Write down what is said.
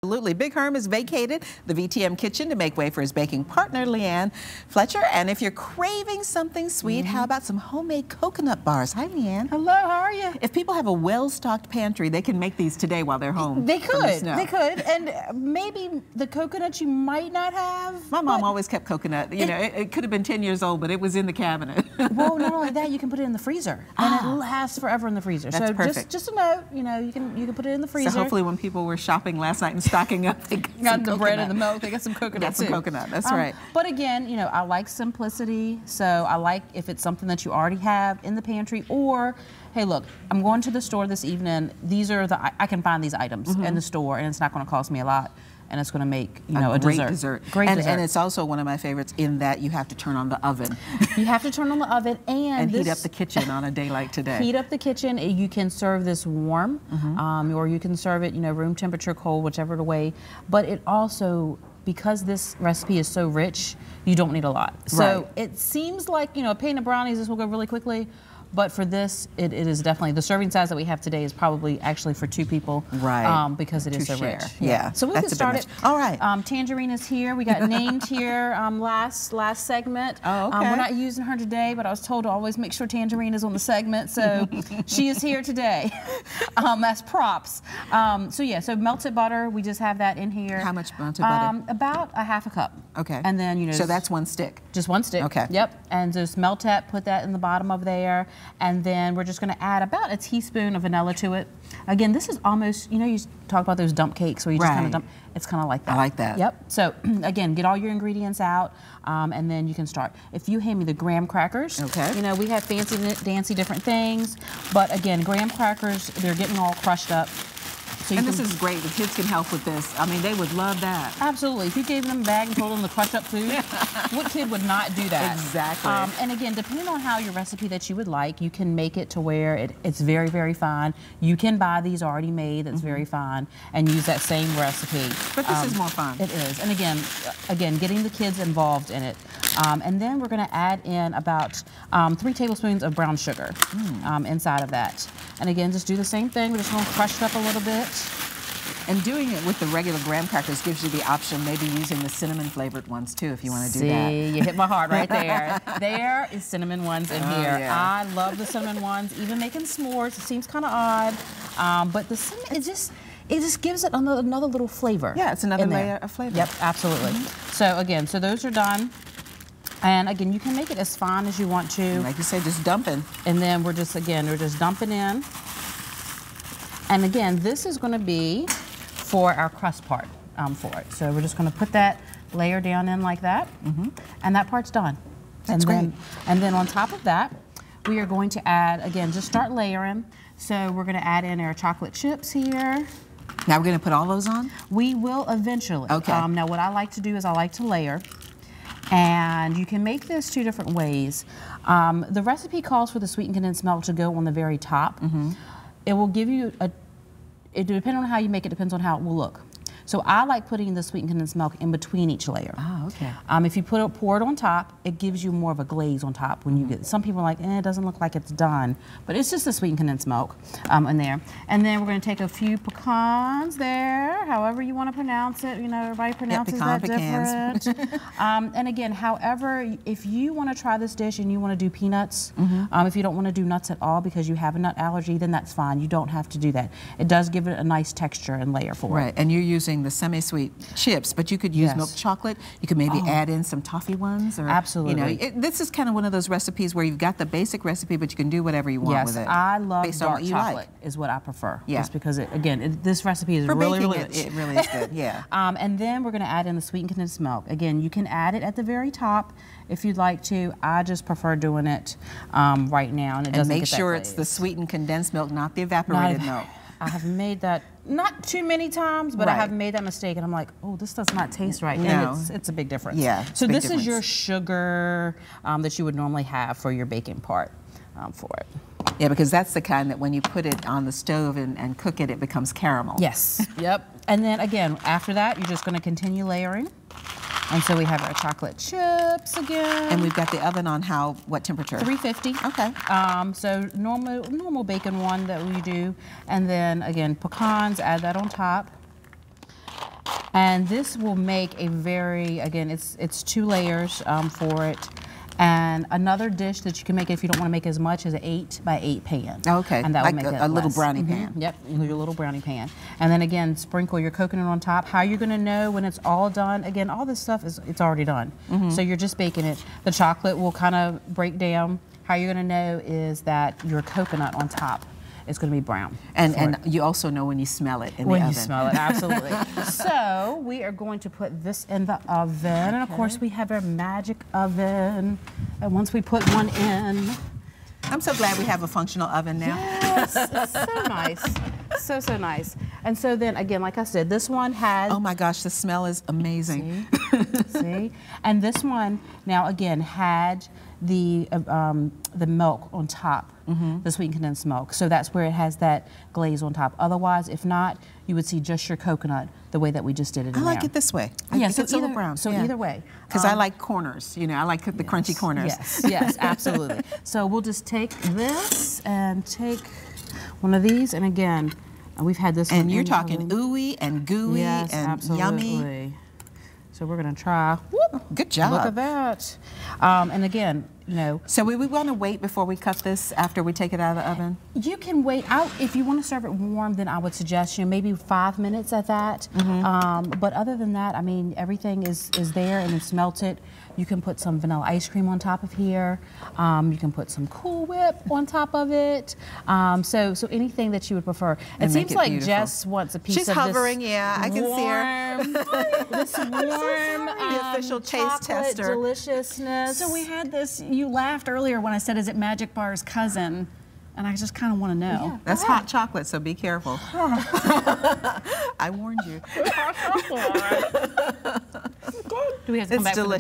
Absolutely. Big Herm has vacated the VTM kitchen to make way for his baking partner, Leanne Fletcher. And if you're craving something sweet, how about some homemade coconut bars? Hi, Leanne. Hello, how are you? If people have a well-stocked pantry, they can make these today while they're home. They could. And maybe the coconut you might not have. My mom always kept coconut. You know, it could have been 10 years old, but it was in the cabinet. Well, not only that, you can put it in the freezer. And it lasts forever in the freezer. That's so perfect. just a note, you know, you can put it in the freezer. So hopefully when people were shopping last night and stocking up, they got the bread and the milk, they got some coconut Got some coconut, that's right. But again, you know, I like simplicity, so I like if it's something that you already have in the pantry, or, hey look, I'm going to the store this evening, these are I can find these items in the store, and it's not going to cost me a lot. And it's going to make, you know, a great dessert. Great dessert. And it's also one of my favorites in that you have to turn on the oven. You have to turn on the oven and heat up the kitchen on a day like today. Heat up the kitchen. You can serve this warm, or you can serve it, you know, room temperature, cold, whichever the way. But it also, because this recipe is so rich, you don't need a lot. So it seems like, you know, a pan of brownies, this will go really quickly. But for this, it is definitely, the serving size that we have today is probably actually for 2 people. Right. Because it is so rich. Yeah. So we'll get started. All right. Tangerine is here. We got named here last segment. Oh, okay. We're not using her today, but I was told to always make sure Tangerine is on the segment. So she is here today as props. So yeah, so melted butter, we just have that in here. How much melted butter? About a half a cup. Okay. And then, you know. So that's 1 stick. Just 1 stick. Okay. Yep. And just melt that, put that in the bottom of there. And then we're just going to add about a teaspoon of vanilla to it. Again, this is almost, you know, you talk about those dump cakes where you just kind of dump. It's kind of like that. I like that. Yep. So again, get all your ingredients out, and then you can start. If you hand me the graham crackers, you know, we have fancy dancy different things, but again, graham crackers, they're getting all crushed up. So and this is great. The kids can help with this. I mean, they would love that. Absolutely. If you gave them a bag and told them to crush up food, what kid would not do that? Exactly. And again, depending on how your recipe that you would like, you can make it to where it's very, very fine. You can buy these already made that's very fine and use that same recipe. But this is more fun. It is. And again, getting the kids involved in it. And then we're going to add in about 3 tablespoons of brown sugar inside of that. And again, just do the same thing. We're just going to crush it up a little bit. And doing it with the regular graham crackers gives you the option, maybe using the cinnamon flavored ones too, if you want to do that. See, you hit my heart right there. There is cinnamon ones in here. Yeah. I love the cinnamon ones. Even making s'mores, it seems kind of odd, but the cinnamon, it just gives it another little flavor. Yeah, it's another layer of flavor. Yep, absolutely. So again, so those are done. And again, you can make it as fine as you want to. And like you said, just dumping. And then we're just dumping in. And again, this is going to be for our crust part for it. So we're just going to put that layer down in like that, and that part's done. That's great. And then on top of that, we are going to add, again, just start layering. So we're going to add in our chocolate chips here. Now we're going to put all those on? We will eventually. Okay. Now what I like to do is I like to layer. And you can make this 2 different ways. The recipe calls for the sweetened condensed milk to go on the very top. It will give you it depends on how you make it, depends on how it will look. So I like putting the sweetened condensed milk in between each layer. Oh, okay. If you pour it on top, it gives you more of a glaze on top when you get. Some people are like, it doesn't look like it's done, but it's just the sweetened condensed milk in there. And then we're going to take a few pecans there, however you want to pronounce it. You know, everybody pronounces that different. And again, however, if you want to try this dish and you want to do peanuts, if you don't want to do nuts at all because you have a nut allergy, then that's fine. You don't have to do that. It does give it a nice texture and layer for it. Right, and you're using the semi-sweet chips, but you could use milk chocolate. You could maybe add in some toffee ones. Or, absolutely. You know, this is kind of one of those recipes where you've got the basic recipe, but you can do whatever you want with it. Yes, I love dark chocolate like. is what I prefer. Yeah. Just because, this recipe is For really, baking really rich. It really is good, yeah. And then we're going to add in the sweetened condensed milk. Again, you can add it at the very top if you'd like to. I just prefer doing it right now, and it doesn't make get sure that it's glaze. the sweetened condensed milk, not the evaporated milk. I have made that not too many times, but I have made that mistake, and I'm like, oh, this does not taste right. No. And it's a big difference. Yeah. So this is your sugar that you would normally have for your baking part for it. Yeah, because that's the kind that when you put it on the stove and cook it, it becomes caramel. Yes. Yep. And then again, after that, you're just going to continue layering. And so we have our chocolate chips again. And we've got the oven on what temperature? 350. Okay. So normal bacon one that we do. And then again, pecans, add that on top. And this will make a very, again, it's 2 layers for it. And another dish that you can make if you don't want to make as much is an 8 by 8 pan. Okay, and that like will make a little brownie pan. Yep, your little brownie pan. And then again, sprinkle your coconut on top. How you're going to know when it's all done? Again, all this stuff it's already done. So you're just baking it. The chocolate will kind of break down. How you're going to know is that your coconut on top is going to be brown. And you also know when you smell it in the oven. When you smell it, absolutely. So we are going to put this in the oven, and of course we have our magic oven. And once we put one in, I'm so glad we have a functional oven now. yes, it's so nice, so nice. And so then again, like I said, this one has. Oh my gosh, the smell is amazing. See? And this one now again had the milk on top, the sweetened condensed milk. So that's where it has that glaze on top. Otherwise, if not, you would see just your coconut the way that we just did it in I like there. it this way. Yeah, so it's a little brown. So either way. Because I like corners, you know, I like the crunchy corners. Yes, yes, absolutely. So we'll just take this and take one of these, and again, we've had this one. And you're talking ooey and gooey yes, and absolutely. yummy. So we're gonna try. Whoop, good job. Look at that. And again, you know. So we want to wait before we cut this after we take it out of the oven? You can wait out. If you want to serve it warm, then I would suggest, you know, maybe 5 minutes at that. But other than that, I mean, everything is there and it's melted. You can put some vanilla ice cream on top of here. You can put some Cool Whip on top of it. So anything that you would prefer. It seems like beautiful. Jess wants a piece She's of hovering, this yeah, I can warm, see her. this warm, the official taste tester. Deliciousness. So we had this, you laughed earlier when I said, is it Magic Bar's cousin? And I just kind of want to know. Yeah. That's hot chocolate, so be careful. I warned you. Do we have to come back for the